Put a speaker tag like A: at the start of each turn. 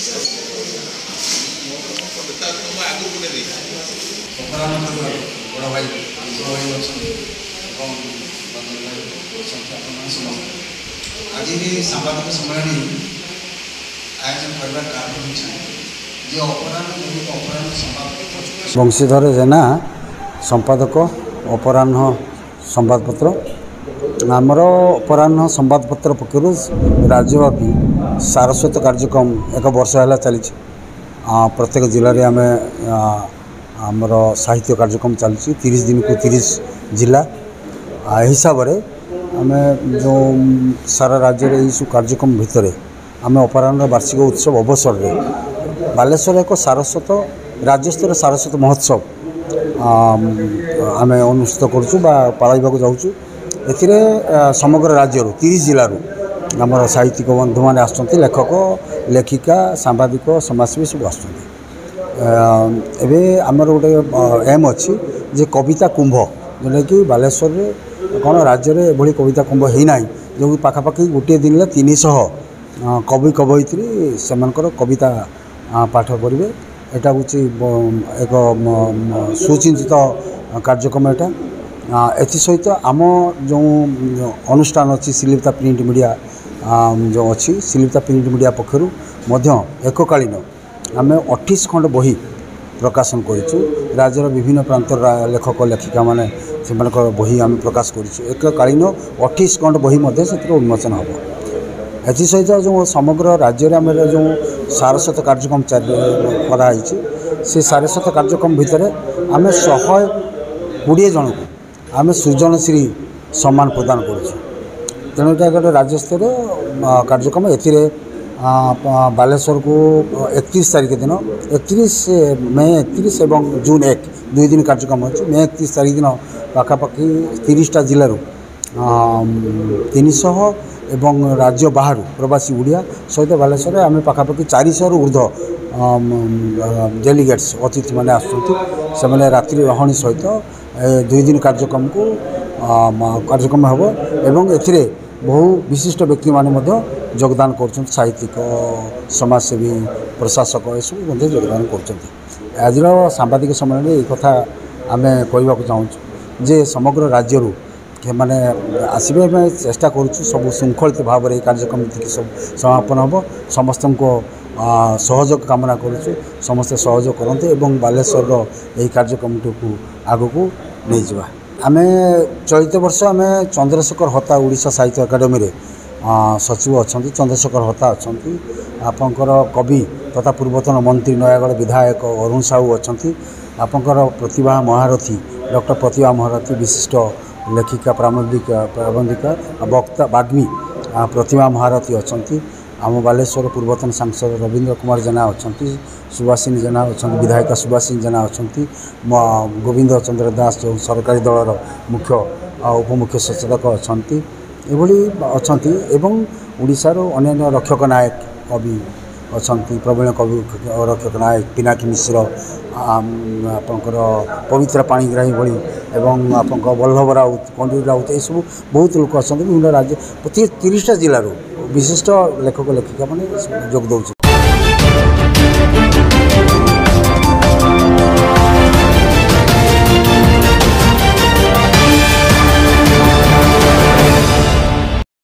A: आज सांबादिक सम्मेलन आयोजन करने कारण
B: बंशीधर जेना संपादक अपराह्न संवादपत्र आमर अपराह्न संवादपत्र पक्षर राज्यव्यापी सारस्वत कार्यक्रम एक वर्ष है चली प्रत्येक जिले में आम आमर साहित्य कार्यक्रम चलती 30 दिन को 30 जिला हिसाब से आम जो सारा राज्य यू कार्यक्रम भितर आम अपराह्न वार्षिक उत्सव अवसर में बालेश्वर एक सारस्वत राज्यस्तर सारस्वत महोत्सव आम अनुष्ठित करूँ जाऊँ समग्र राज्य 30 जिलूर आम साहित्यिक बंधु मैंने आसुँच लेखक लेखिका सांबादिक समाजसेवी सब आमर गोटे एम अच्छी जे कविता कुंभ जोटा कि बालेश्वर कौन राज्य में एभली कविता कुंभ होना जो पाखापाखि गोटे दिन 300 कवि कवयित्री से कविता पाठ करेंगे यहाँ हूँ एक सुचिंतित कार्यक्रम यहाँ एसत आम जो अनुष्ठान अच्छी श्रीलिप्ता प्रिंट मीडिया जो अच्छी श्रीलिप्ता प्रिंट मीडिया पक्षर एककालीन आम 28 खंड बही प्रकाशन करूँ राज्यर विभिन्न प्रांत लेखक लेखिका माने से बही आम प्रकाश करूँ एककालीन 28 खंड बही से उन्मोचन हम एसत जो समग्र राज्य में आम जो सारस्वत कार्यक्रम कराई से सारस्वत कार्यक्रम भितर आम 120 जन को आम सृजनश्री सम्मान प्रदान करूँ तेणु ये गोटे राज्यस्तर कार्यक्रम ए बालेश्वर को 31 तारीख दिन 31 मई 31 और जून 1 2 दिन कार्यक्रम अच्छी मई 31 तारीख दिन पाखापाखि 30टा जिलूर 300 एवं राज्य बाहर प्रवासी ओडिया सहित बालेश्वर आम पाखापाखि 400 ऊर्ध्व डेलीगेट्स अतिथि मैंने आसुँच रात्रि रही सहित 2 दिन कार्यक्रम को कार्यक्रम हम एवं ए बहु विशिष्ट व्यक्ति माने योगदान कर साहित्यिक समाजसेवी प्रशासक ये योगदान कर आज सांबादिक सम्मेलन ये कथा आम कहवाक चाहूँ जे समग्र राज्य मैंने आसवे चेष्टा करूँ सब श्रृंखलित भाव में कार्यक्रम सब समापन हम समस्त को सहयोग कामना करूँ समस्ते सहयोग करते बालेश्वर यही कार्यक्रम को आग को नहीं जावा आम चलित वर्ष आम चंद्रशेखर हता ओडिशा साहित्य अकादेमी रे सचिव अच्छा चंद्रशेखर हता अच्छा आपंकर कवि तथा पूर्वतन मंत्री नयागढ़ विधायक अरुण साहू अच्छा आपंकर प्रतिभा महारथी डॉक्टर प्रतिभा महारथी विशिष्ट लेखिका प्रबंधिका वक्ता वाग्मी प्रतिभा महारथी अच्छा आम बालेश्वर पूर्वतन सांसद रवींद्र कुमार जेना अच्छा सुभाषिनी जेना अच्छा विधायिका सुभाषिनी जेना अच्छा गोविंद चंद्र दास जो सरकारी दलर मुख्य उपमुख्य सचेतक अच्छा अच्छा ओडिशार अन्य रक्षक नायक कवि अच्छा प्रवीण कवि रक्षक नायक पिनाकी मिश्र आपंकर पवित्र पाणिग्राही भली एवं आप वल्लभ राउत पंडित राउत ये सब बहुत लोक अच्छा विभिन्न राज्य प्रति 30टा जिलूर विशिष्ट लेखक लेखिका मैंने जोग दौर।